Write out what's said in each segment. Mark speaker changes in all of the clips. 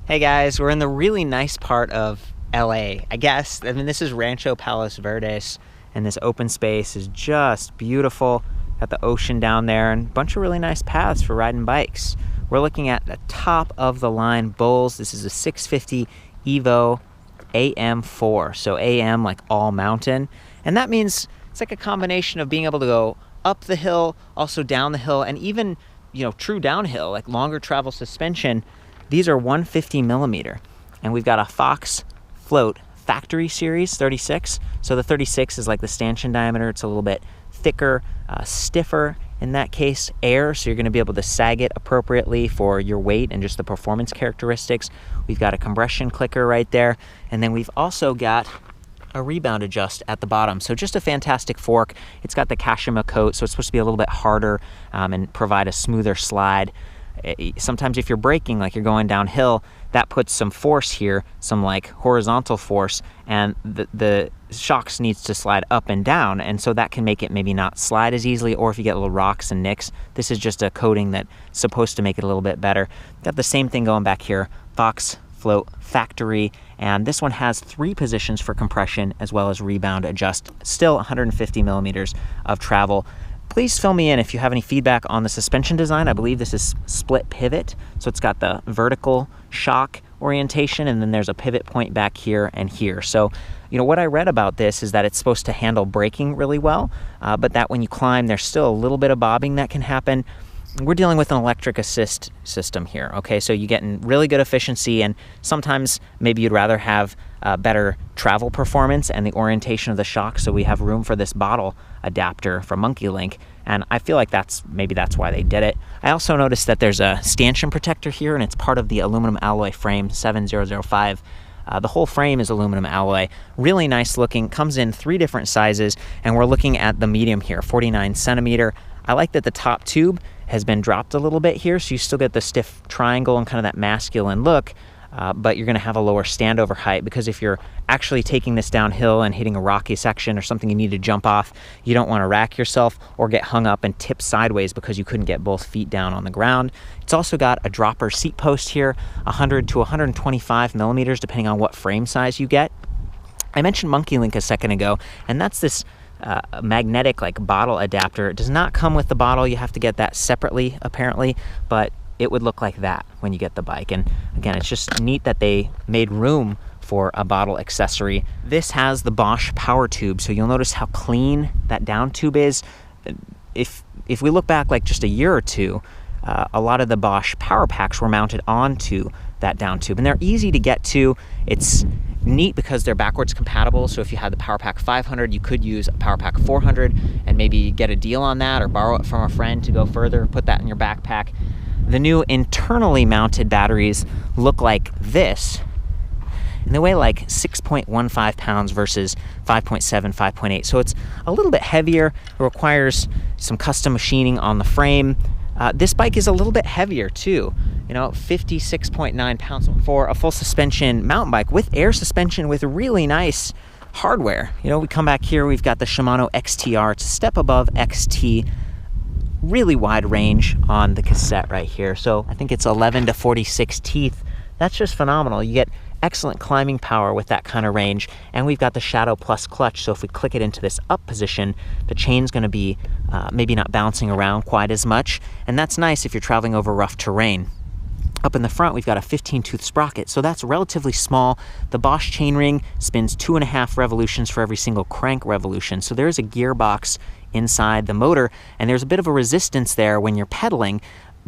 Speaker 1: Hey guys, we're in the really nice part of LA, I guess. I mean, this is Rancho Palos Verdes, and this open space is just beautiful. Got the ocean down there and a bunch of really nice paths for riding bikes. We're looking at the top of the line Bulls. This is a 650 EVO AM4, so AM like all mountain. And that means it's like a combination of being able to go up the hill, also down the hill, and even, true downhill, like longer travel suspension. These are 150 millimeter, and we've got a Fox float factory series 36. So the 36 is like the stanchion diameter. It's a little bit thicker, stiffer in that case, air, so you're going to be able to sag it appropriately for your weight and just the performance characteristics. We've got a compression clicker right there, and then we've also got a rebound adjust at the bottom. So just a fantastic fork. It's got the Kashima coat, so it's supposed to be a little bit harder and provide a smoother slide. Sometimes if you're braking, like you're going downhill, that puts some force here, some like horizontal force, and the shocks needs to slide up and down, and so that can make it maybe not slide as easily, or if you get little rocks and nicks. This is just a coating that's supposed to make it a little bit better. Got the same thing going back here, Fox float factory, and this one has 3 positions for compression as well as rebound adjust. Still 150 millimeters of travel. Please fill me in if you have any feedback on the suspension design. I believe this is split pivot, so it's got the vertical shock orientation, and then there's a pivot point back here and here. So, what I read about this is that it's supposed to handle braking really well, but that when you climb, there's still a little bit of bobbing that can happen. We're dealing with an electric assist system here, okay? So you're getting really good efficiency, and sometimes maybe you'd rather have better travel performance and the orientation of the shock, so we have room for this bottle adapter from Monkey Link, and I feel like that's why they did it. I also noticed that there's a stanchion protector here, and it's part of the aluminum alloy frame 7005. The whole frame is aluminum alloy, really nice looking, comes in 3 different sizes, and we're looking at the medium here, 49 centimeter. I like that the top tube has been dropped a little bit here, so you still get the stiff triangle and kind of that masculine look, but you're going to have a lower standover height, because if you're actually taking this downhill and hitting a rocky section or something you need to jump off, you don't want to rack yourself or get hung up and tip sideways because you couldn't get both feet down on the ground. It's also got a dropper seat post here, 100 to 125 millimeters depending on what frame size you get. I mentioned Monkey Link a second ago, and that's this magnetic like bottle adapter. It does not come with the bottle. You have to get that separately apparently, but it would look like that when you get the bike. And again, it's just neat that they made room for a bottle accessory. This has the Bosch Powertube, so you'll notice how clean that down tube is. If we look back like just a year or two, a lot of the Bosch power packs were mounted onto that down tube, and they're easy to get to. It's neat because they're backwards compatible, so if you had the PowerPack 500, you could use a PowerPack 400 and maybe get a deal on that or borrow it from a friend to go further, put that in your backpack. The new internally mounted batteries look like this, and they weigh like 6.15 pounds versus 5.7, 5.8, so it's a little bit heavier. It requires some custom machining on the frame. This bike is a little bit heavier too, 56.9 pounds for a full suspension mountain bike with air suspension with really nice hardware. We come back here, we've got the Shimano XTR. It's a step above XT. Really wide range on the cassette right here. So I think it's 11 to 46 teeth. That's just phenomenal. You get excellent climbing power with that kind of range, and we've got the Shadow Plus clutch, so if we click it into this up position, the chain's going to be maybe not bouncing around quite as much, and that's nice if you're traveling over rough terrain. Up in the front, we've got a 15-tooth sprocket, so that's relatively small. The Bosch chainring spins 2.5 revolutions for every single crank revolution, so there's a gearbox inside the motor, and there's a bit of a resistance there when you're pedaling.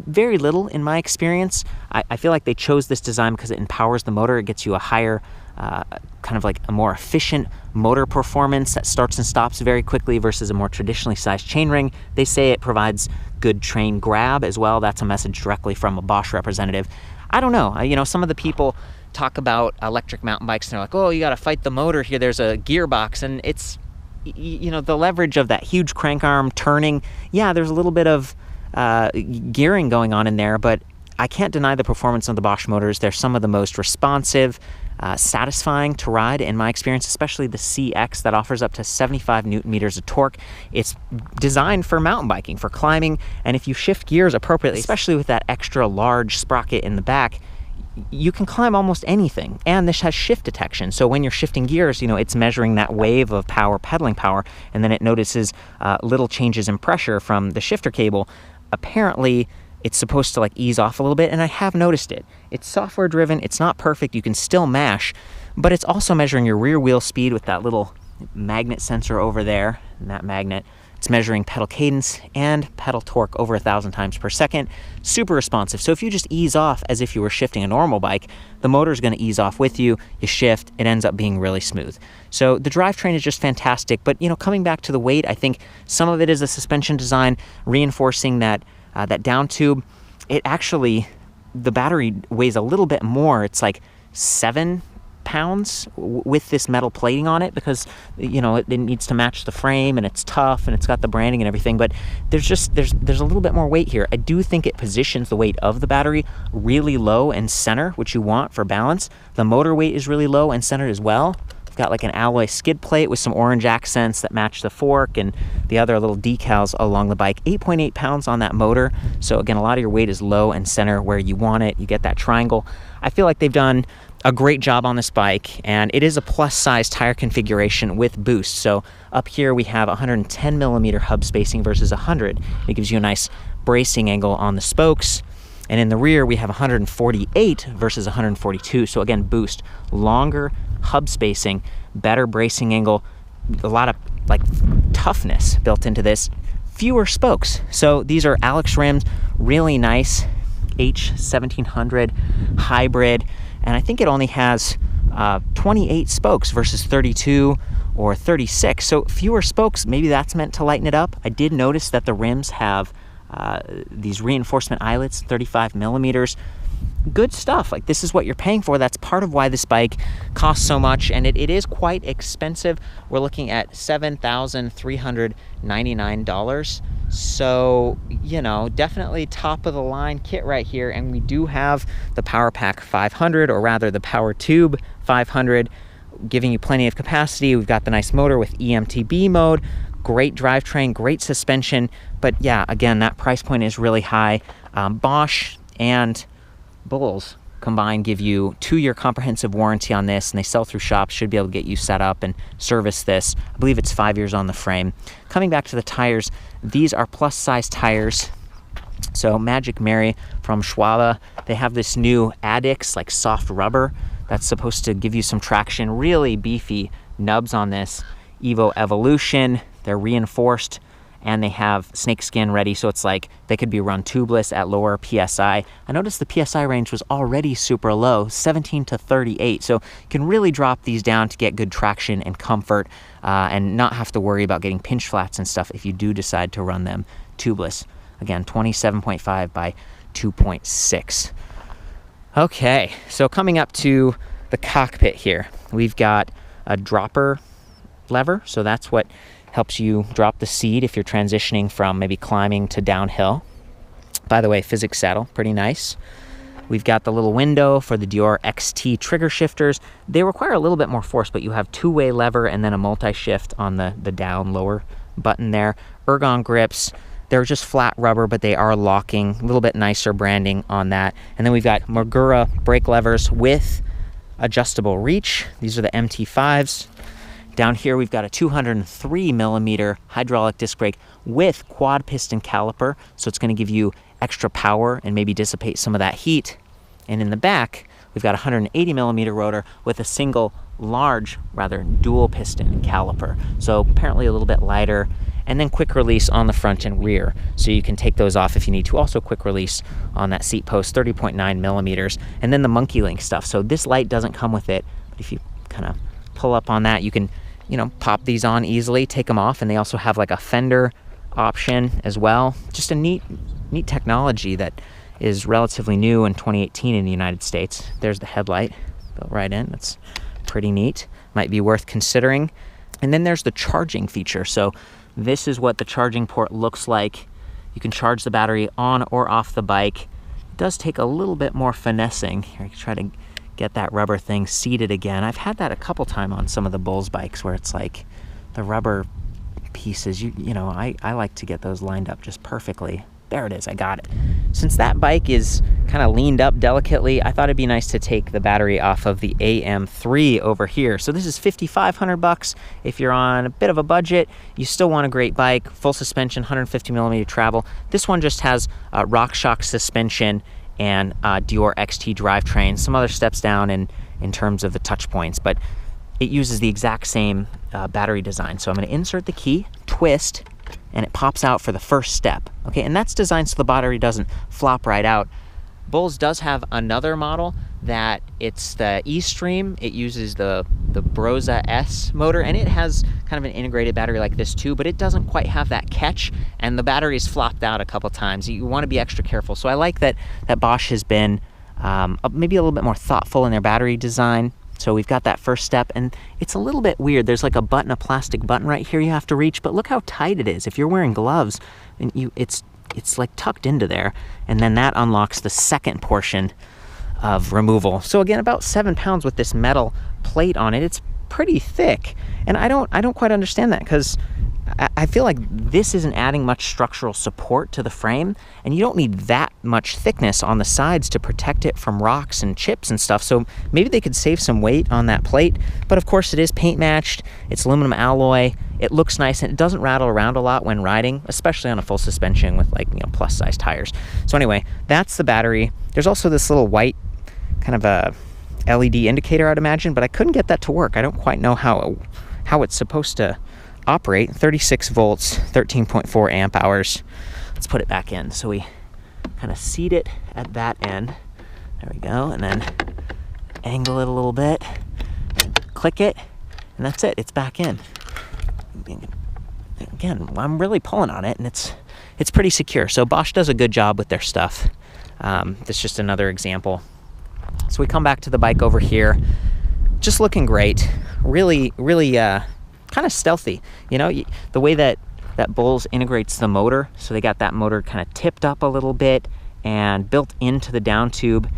Speaker 1: Very little in my experience. I feel like they chose this design because it empowers the motor. It gets you a higher, kind of like a more efficient motor performance that starts and stops very quickly versus a more traditionally sized chainring. They say it provides good train grab as well. That's a message directly from a Bosch representative. I don't know. Some of the people talk about electric mountain bikes and they're like, oh, you got to fight the motor here. There's a gearbox, and it's, the leverage of that huge crank arm turning. Yeah, there's a little bit of gearing going on in there, but I can't deny the performance of the Bosch motors. They're some of the most responsive, satisfying to ride in my experience, especially the CX that offers up to 75 Newton meters of torque. It's designed for mountain biking, for climbing, and if you shift gears appropriately, especially with that extra large sprocket in the back, you can climb almost anything. And this has shift detection. So when you're shifting gears, you know, it's measuring that wave of power, pedaling power, and then it notices little changes in pressure from the shifter cable. Apparently, it's supposed to like ease off a little bit, and I have noticed it. It's software driven, it's not perfect, you can still mash, but it's also measuring your rear wheel speed with that little magnet sensor over there, and that magnet. It's measuring pedal cadence and pedal torque over 1,000 times per second. Super responsive. So if you just ease off as if you were shifting a normal bike, the motor's going to ease off with you. You shift, it ends up being really smooth. So the drivetrain is just fantastic. But, you know, coming back to the weight, I think some of it is the suspension design, reinforcing that down tube. It actually, the battery weighs a little bit more. It's like 7 pounds with this metal plating on it, because, you know, it needs to match the frame, and it's tough, and it's got the branding and everything, but there's a little bit more weight here. I do think it positions the weight of the battery really low and center, which you want for balance. The motor weight is really low and centered as well. It's got like an alloy skid plate with some orange accents that match the fork and the other little decals along the bike. 8.8 pounds on that motor. So again, a lot of your weight is low and center where you want it. You get that triangle. I feel like they've done a great job on this bike, and it is a plus size tire configuration with boost. So up here we have 110 millimeter hub spacing versus 100. It gives you a nice bracing angle on the spokes. And in the rear we have 148 versus 142. So again, boost, longer hub spacing, better bracing angle, a lot of like toughness built into this, fewer spokes. So these are ADDIX rims, really nice H1700 hybrid. And I think it only has 28 spokes versus 32 or 36. So fewer spokes, maybe that's meant to lighten it up. I did notice that the rims have these reinforcement eyelets, 35 millimeters. Good stuff. Like, this is what you're paying for. That's part of why this bike costs so much, and it is quite expensive. We're looking at $7,399. So, you know, definitely top of the line kit right here. And we do have the PowerPack 500, or rather the Powertube 500, giving you plenty of capacity. We've got the nice motor with Emt-B Mode, great drivetrain, great suspension. But yeah, again, that price point is really high. Bosch and Bulls combined give you 2-year comprehensive warranty on this, and they sell through shops, should be able to get you set up and service this. I believe it's 5 years on the frame. Coming back to the tires, these are plus size tires. So Magic Mary from Schwabe, they have this new ADDIX, like soft rubber, that's supposed to give you some traction. Really beefy nubs on this. Evo Evolution, they're reinforced, and they have snake skin ready, so it's like they could be run tubeless at lower PSI. I noticed the PSI range was already super low, 17 to 38, so you can really drop these down to get good traction and comfort, and not have to worry about getting pinch flats and stuff if you do decide to run them tubeless. Again, 27.5 by 2.6. Okay, so coming up to the cockpit here, we've got a dropper lever, so that's what helps you drop the seat if you're transitioning from maybe climbing to downhill. By the way, physics saddle, pretty nice. We've got the little window for the Deore XT trigger shifters. They require a little bit more force, but you have 2-way lever and then a multi-shift on the down lower button there. Ergon grips, they're just flat rubber, but they are locking. A little bit nicer branding on that. And then we've got Magura brake levers with adjustable reach. These are the MT5s. Down here, we've got a 203 millimeter hydraulic disc brake with quad piston caliper. So it's going to give you extra power and maybe dissipate some of that heat. And in the back, we've got a 180 millimeter rotor with a single large, rather dual piston caliper. So apparently a little bit lighter. And then quick release on the front and rear. So you can take those off if you need to. Also quick release on that seat post, 30.9 millimeters. And then the Monkey Link stuff. So this light doesn't come with it, but if you kind of pull up on that, you can, you know, pop these on easily, take them off. And they also have like a fender option as well. Just a neat technology that is relatively new in 2018 in the United States. There's the headlight built right in. That's pretty neat. Might be worth considering. And then there's the charging feature. So this is what the charging port looks like. You can charge the battery on or off the bike. It does take a little bit more finessing. Here, I can try to get that rubber thing seated again. I've had that a couple times on some of the Bulls bikes where it's like the rubber pieces, you know, I like to get those lined up just perfectly. There it is, I got it. Since that bike is kind of leaned up delicately, I thought it'd be nice to take the battery off of the AM3 over here. So this is $5,500. If you're on a bit of a budget, you still want a great bike, full suspension, 150 millimeter travel. This one just has RockShox suspension and Deore XT drivetrain, some other steps down in terms of the touch points, but it uses the exact same battery design. So I'm going to insert the key, twist, and it pops out for the first step. Okay, and that's designed so the battery doesn't flop right out. Bulls does have another model that it's the E-Stream. It uses the Broza S motor, and it has kind of an integrated battery like this too, but it doesn't quite have that catch, and the battery's flopped out a couple times. You want to be extra careful. So I like that Bosch has been maybe a little bit more thoughtful in their battery design. So we've got that first step, and it's a little bit weird. There's like a button, a plastic button right here you have to reach, but look how tight it is. If you're wearing gloves, and it's like tucked into there, and then that unlocks the second portion of removal. So again, about 7 pounds with this metal plate on it. It's pretty thick, and I don't quite understand that, because I feel like this isn't adding much structural support to the frame, and you don't need that much thickness on the sides to protect it from rocks and chips and stuff. So maybe they could save some weight on that plate, but of course it is paint matched. It's aluminum alloy. It looks nice, and it doesn't rattle around a lot when riding, especially on a full suspension with, like, plus size tires. So anyway, that's the battery. There's also this little white kind of a LED indicator, I'd imagine, but I couldn't get that to work. I don't quite know how it's supposed to operate. 36 volts, 13.4 amp hours. Let's put it back in. So we kind of seat it at that end. There we go. And then angle it a little bit, click it, and that's it. It's back in. Again, I'm really pulling on it, and it's pretty secure. So Bosch does a good job with their stuff. That's just another example. So we come back to the bike over here. Just looking great. Really, really kind of stealthy. You know, the way that Bulls integrates the motor, so they got that motor kind of tipped up a little bit and built into the down tube,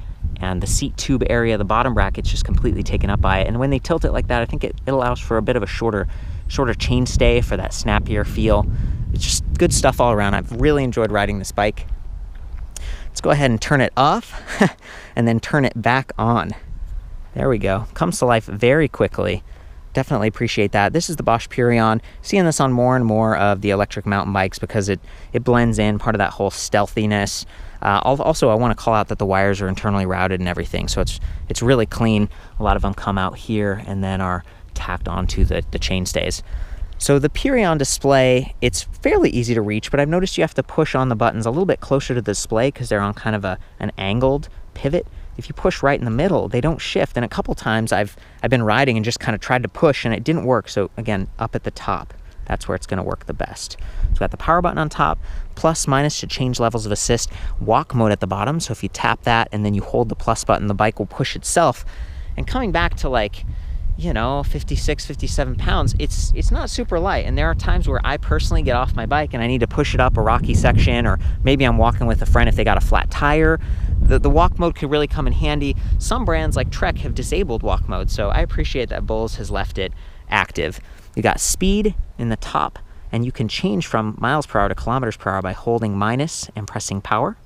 Speaker 1: and the seat tube area, the bottom bracket's just completely taken up by it. And when they tilt it like that, I think it allows for a bit of a shorter chain stay for that snappier feel. It's just good stuff all around. I've really enjoyed riding this bike. Let's go ahead and turn it off and then turn it back on. There we go. Comes to life very quickly. Definitely appreciate that. This is the Bosch Purion. Seeing this on more and more of the electric mountain bikes because it blends in, part of that whole stealthiness. Also, I want to call out that the wires are internally routed and everything, so it's really clean. A lot of them come out here and then are tacked onto the chainstays. So the Purion display, it's fairly easy to reach, but I've noticed you have to push on the buttons a little bit closer to the display because they're on kind of an angled pivot. If you push right in the middle, they don't shift. And a couple times I've been riding and just kind of tried to push and it didn't work. So again, up at the top, that's where it's going to work the best. So we've got the power button on top, plus minus to change levels of assist, walk mode at the bottom. So if you tap that and then you hold the plus button, the bike will push itself. And coming back to, like, 56, 57 pounds, it's not super light. And there are times where I personally get off my bike and I need to push it up a rocky section, or maybe I'm walking with a friend if they got a flat tire. The walk mode could really come in handy. Some brands like Trek have disabled walk mode, so I appreciate that Bulls has left it active. You got speed in the top, and you can change from miles per hour to kilometers per hour by holding minus and pressing power.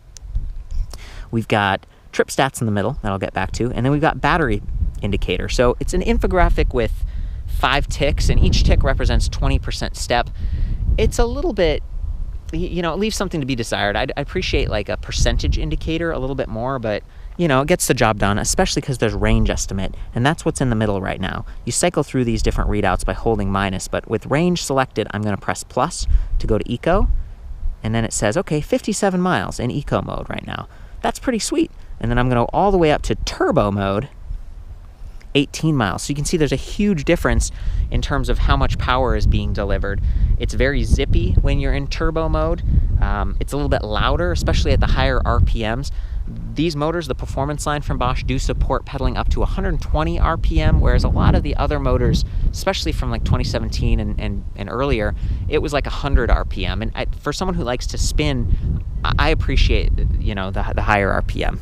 Speaker 1: We've got trip stats in the middle that I'll get back to, and then we've got battery indicator. So it's an infographic with 5 ticks, and each tick represents 20% step. It's a little bit, it leaves something to be desired. I appreciate like a percentage indicator a little bit more, but it gets the job done, especially because there's range estimate, and that's what's in the middle right now. You cycle through these different readouts by holding minus, but with range selected, I'm going to press plus to go to eco, and then it says, okay, 57 miles in eco mode right now. That's pretty sweet. And then I'm going to go all the way up to turbo mode, 18 miles. So you can see there's a huge difference in terms of how much power is being delivered. It's very zippy when you're in turbo mode. It's a little bit louder, especially at the higher RPMs. These motors, the performance line from Bosch, do support pedaling up to 120 RPM, whereas a lot of the other motors, especially from like 2017 and earlier, it was like 100 RPM. And for someone who likes to spin, I appreciate the higher RPM.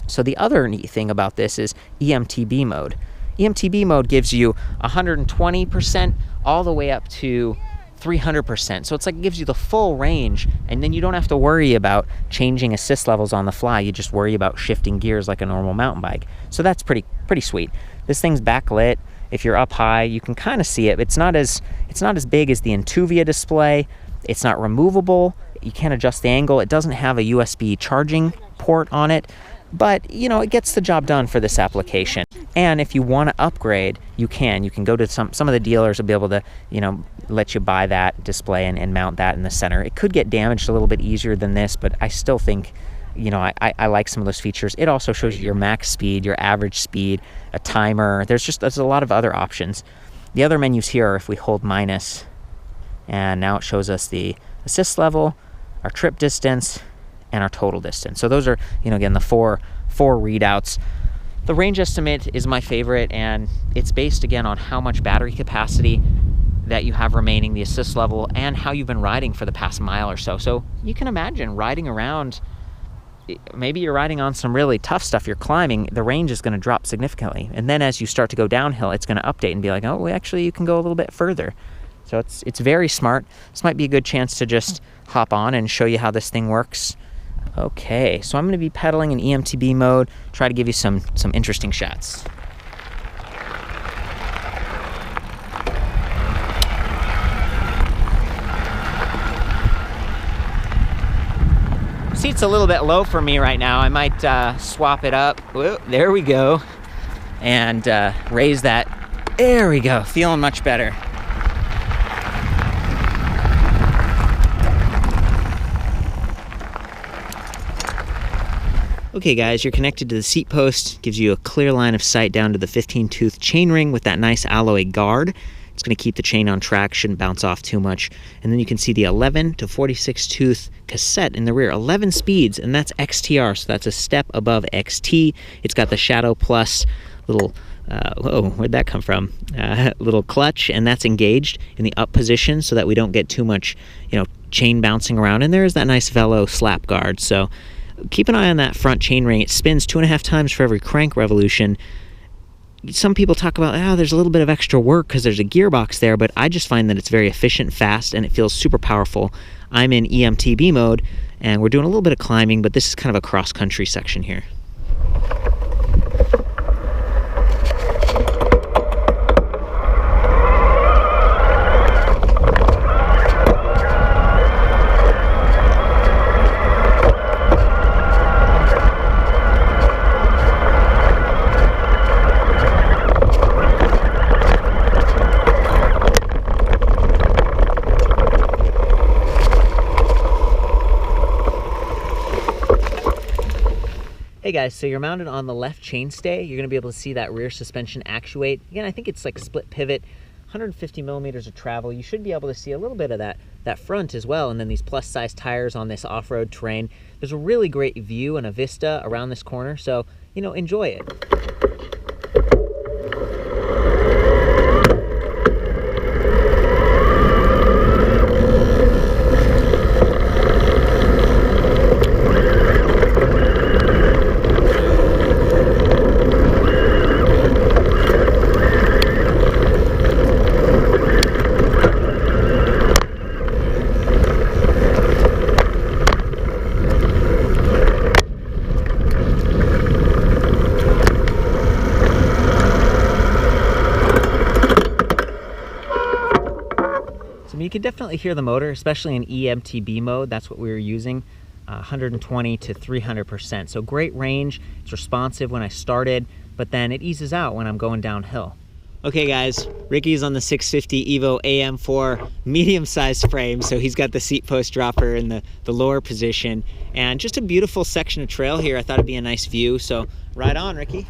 Speaker 1: So the other neat thing about this is Emt-B Mode. Emt-B Mode gives you 120% all the way up to 300%. So it's like it gives you the full range, and then you don't have to worry about changing assist levels on the fly. You just worry about shifting gears like a normal mountain bike. So that's pretty sweet. This thing's backlit. If you're up high, you can kind of see it. It's not as big as the Intuvia display. It's not removable. You can't adjust the angle. It doesn't have a USB charging port on it, but you know, it gets the job done for this application. And if you want to upgrade, you can go to some of the dealers will be able to, you know, let you buy that display and mount that in the center. It could get damaged a little bit easier than this, but I still think, you know, I like some of those features. It also shows you your max speed, your average speed, a timer. There's a lot of other options. The other menus here are if we hold minus, and now it shows us the assist level, our trip distance, and our total distance. So those are, you know, again, the four readouts. The range estimate is my favorite, and it's based again on how much battery capacity that you have remaining, the assist level, and how you've been riding for the past mile or so. So you can imagine riding around, maybe you're riding on some really tough stuff, you're climbing, the range is going to drop significantly. And then as you start to go downhill, it's going to update and be like, oh, actually you can go a little bit further. So it's very smart. This might be a good chance to just hop on and show you how this thing works. Okay, so I'm going to be pedaling in Emt-B mode, try to give you some interesting shots. Seat's a little bit low for me right now. I might swap it up. Whoa, there we go. And raise that. There we go, feeling much better. Okay guys, you're connected to the seat post, gives you a clear line of sight down to the 15-tooth chainring with that nice alloy guard. It's going to keep the chain on track, shouldn't bounce off too much. And then you can see the 11 to 46-tooth cassette in the rear, 11 speeds, and that's XTR, so that's a step above XT. It's got the Shadow Plus little, whoa, where'd that come from? Little clutch, and that's engaged in the up position so that we don't get too much, you know, chain bouncing around. And there's that nice Velo slap guard, so keep an eye on that front chainring. It spins 2.5 times for every crank revolution. Some people talk about, there's a little bit of extra work because there's a gearbox there, but I just find that it's very efficient, fast, and it feels super powerful. I'm in Emt-B mode, and we're doing a little bit of climbing, but this is kind of a cross-country section here. Hey guys, so you're mounted on the left chainstay. You're going to be able to see that rear suspension actuate. Again, I think it's like split pivot, 150 millimeters of travel. You should be able to see a little bit of that front as well, and then these plus size tires on this off-road terrain. There's a really great view and a vista around this corner, so, you know, enjoy it. You can definitely hear the motor, especially in Emt-B mode. That's what we were using, 120 to 300%. So great range. It's responsive when I started, but then it eases out when I'm going downhill. Okay guys, Ricky's on the 650 EVO AM for medium-sized frame, so he's got the seat post dropper in the lower position, and just a beautiful section of trail here. I thought it'd be a nice view, so ride on, Ricky.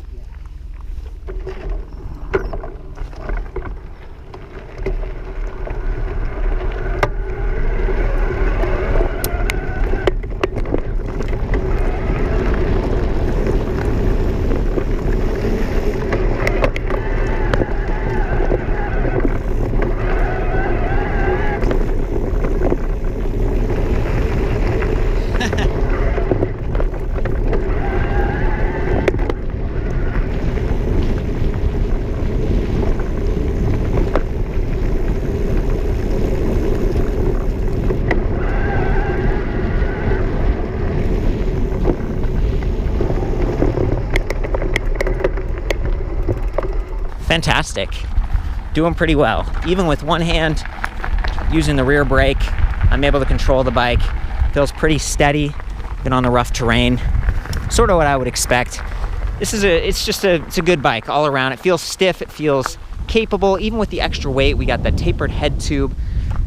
Speaker 1: fantastic. Doing pretty well. Even with one hand, using the rear brake, I'm able to control the bike. Feels pretty steady, even on the rough terrain. Sort of what I would expect. It's a good bike all around. It feels stiff, it feels capable, even with the extra weight. We got the tapered head tube,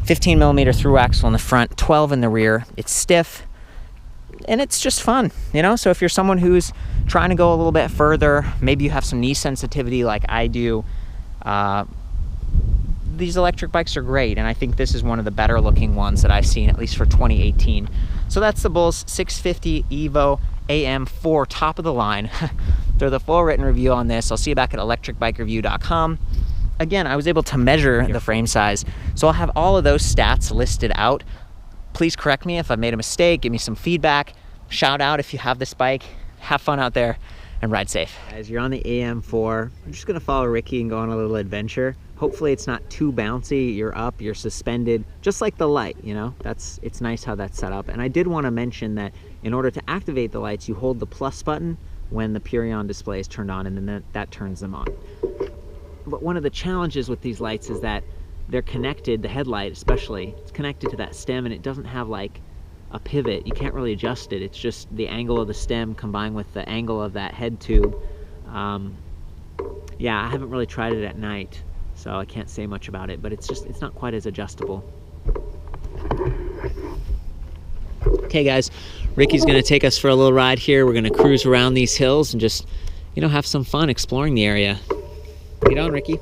Speaker 1: 15 millimeter through axle in the front, 12 in the rear. It's stiff, and it's just fun, you know? So if you're someone who's trying to go a little bit further, maybe you have some knee sensitivity like I do, these electric bikes are great, and I think this is one of the better looking ones that I've seen, at least for 2018. So that's the BULLS 650 EVO AM 4, top of the line. Throw the full written review on this. I'll see you back at ElectricBikeReview.com. Again, I was able to measure the frame size, so I'll have all of those stats listed out. Please correct me if I've made a mistake, give me some feedback, shout out if you have this bike. Have fun out there and ride safe. Guys, you're on the AM4. I'm just gonna follow Ricky and go on a little adventure. Hopefully it's not too bouncy. You're up, you're suspended, just like the light, you know? It's nice how that's set up. And I did want to mention that in order to activate the lights, you hold the plus button when the Purion display is turned on, and then that turns them on. But one of the challenges with these lights is that they're connected, the headlight especially, it's connected to that stem, and it doesn't have like a pivot. You can't really adjust it. It's just the angle of the stem combined with the angle of that head tube. Yeah, I haven't really tried it at night, so I can't say much about it, but it's not quite as adjustable. Okay guys, Ricky's gonna take us for a little ride here. We're gonna cruise around these hills and just, you know, have some fun exploring the area. Get on, Ricky.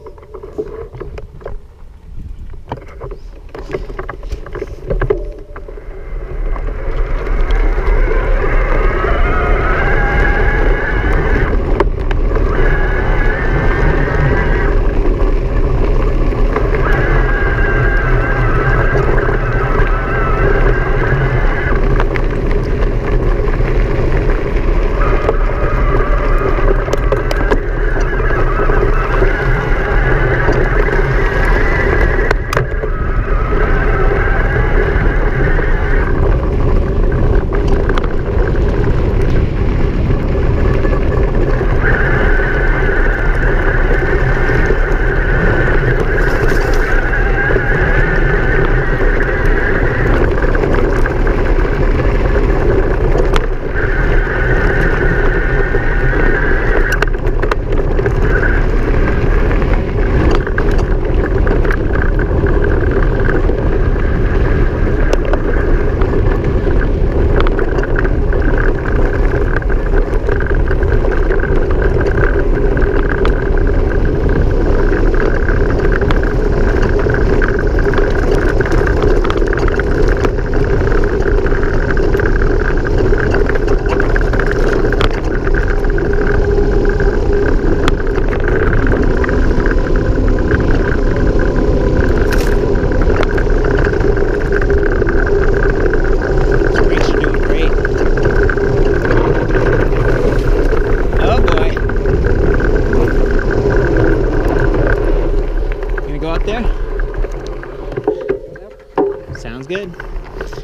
Speaker 1: Good.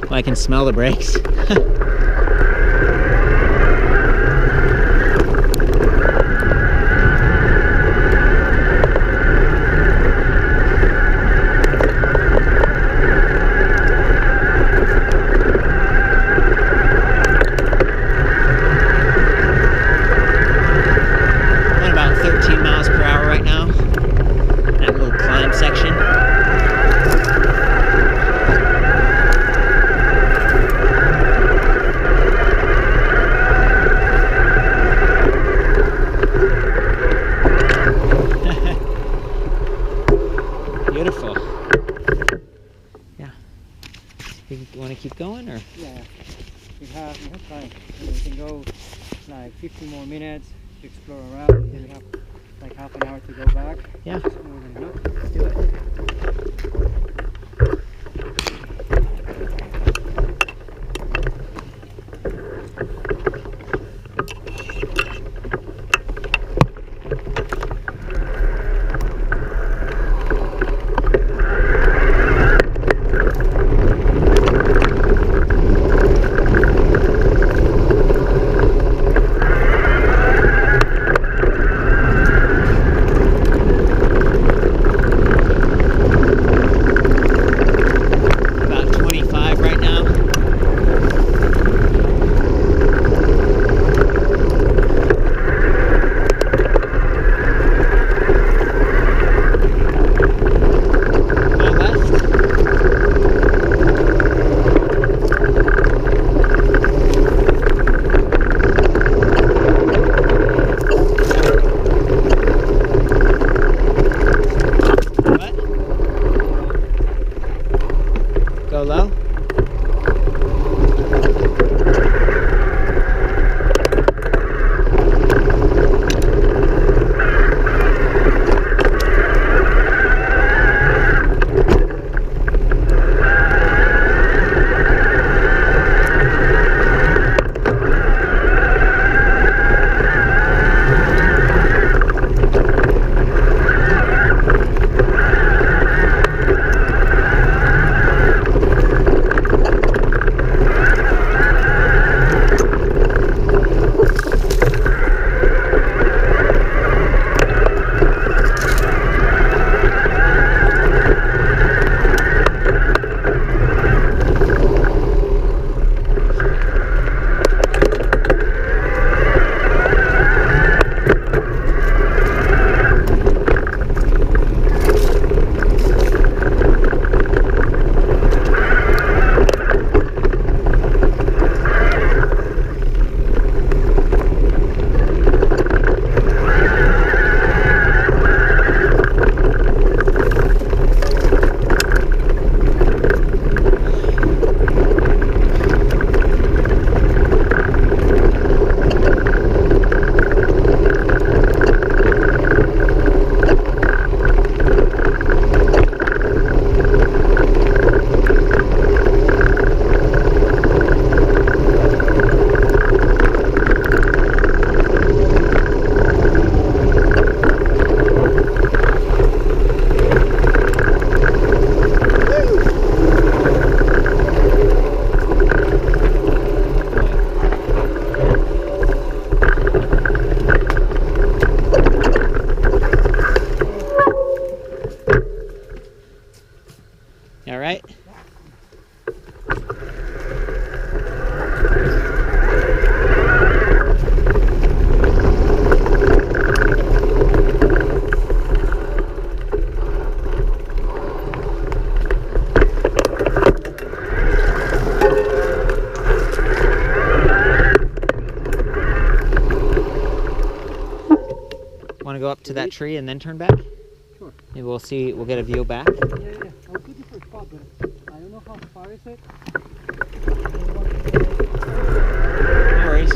Speaker 1: Well, I can smell the brakes. I'm about 13 miles per hour right now. That little climb section. Beautiful. Yeah. You want to keep going, or?
Speaker 2: Yeah. We have time. We can go like 50 more minutes to explore around. Then we have like half an hour to go back.
Speaker 1: Yeah.
Speaker 2: Just more than enough.
Speaker 1: Let's do it. Want to go up to that tree and then turn back?
Speaker 2: Sure.
Speaker 1: Maybe we'll see. We'll get a view back.
Speaker 2: Yeah. I was looking for a spot, but I don't know how far is it.
Speaker 1: No worries.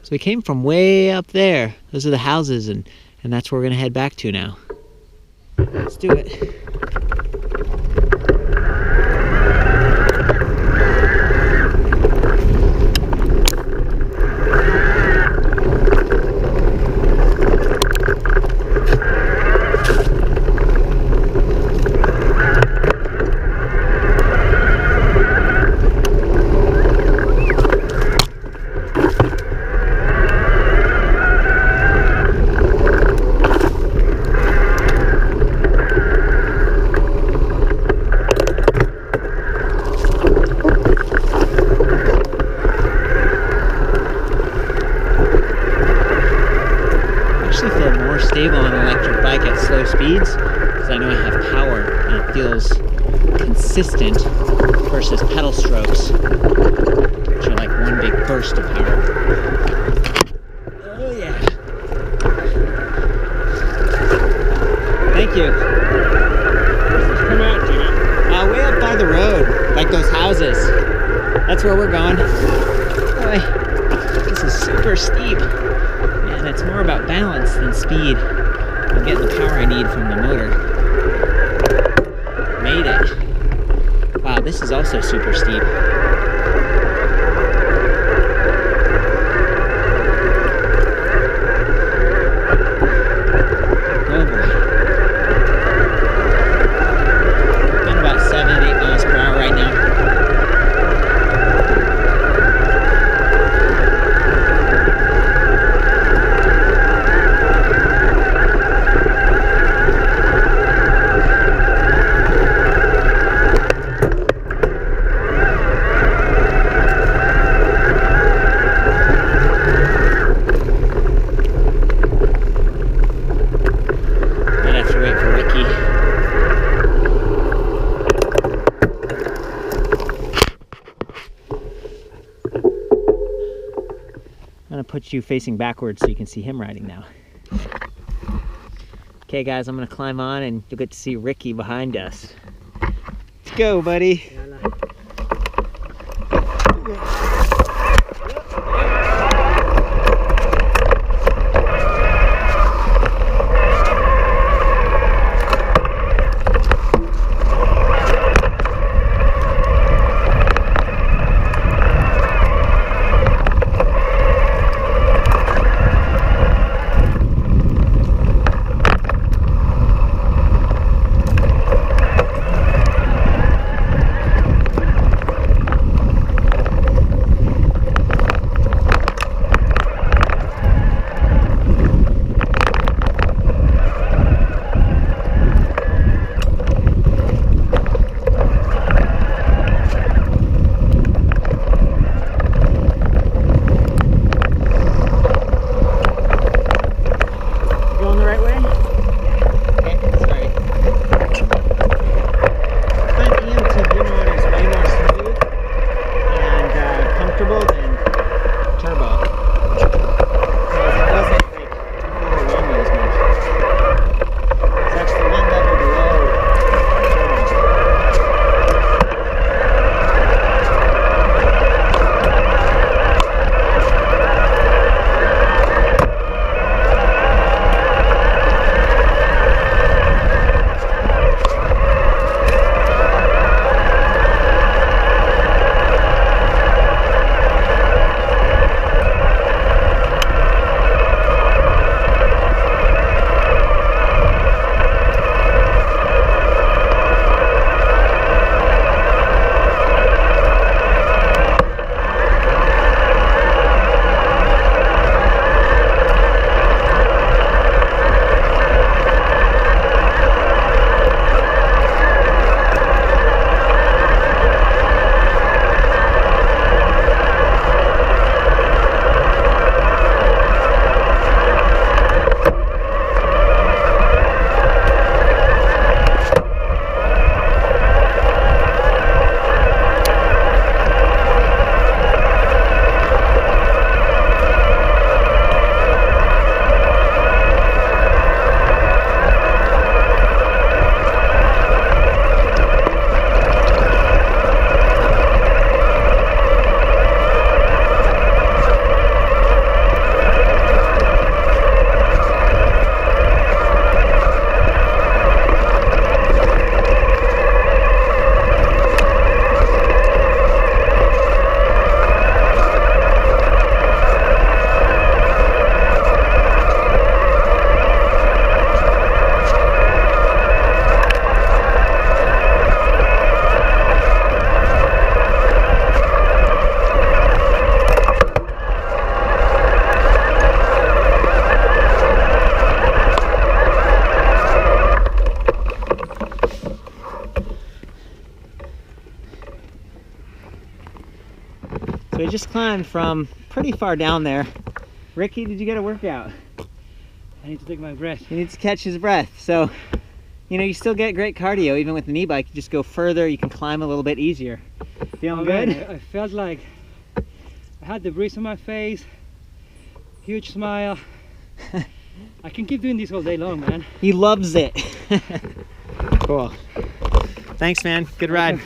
Speaker 1: So we came from way up there. Those are the houses, and that's where we're gonna head back to now. Let's do it. Stable on an electric bike at slow speeds because I know I have power and it feels consistent versus pedal strokes, which are like one big burst of power. Oh yeah. Thank you.
Speaker 2: Come out, Gina.
Speaker 1: Way up by the road, like those houses. That's where we're going. Boy, this is super steep. And it's more about balance than speed. I'm getting the power I need from the motor. Made it. Wow, this is also super steep. Oh boy. Been about 7-8 miles per hour right now. I'm gonna put you facing backwards so you can see him riding now. Okay guys, I'm gonna climb on and you'll get to see Ricky behind us. Let's go, buddy. just climbed from pretty far down there. Ricky, did you get a workout?
Speaker 2: I need to take my breath.
Speaker 1: He needs to catch his breath. So, you know, you still get great cardio even with an e-bike. You just go further, you can climb a little bit easier. Feeling good?
Speaker 2: I felt like I had the breeze on my face, huge smile. I can keep doing this all day long, man.
Speaker 1: He loves it. Cool. Thanks, man. Good ride.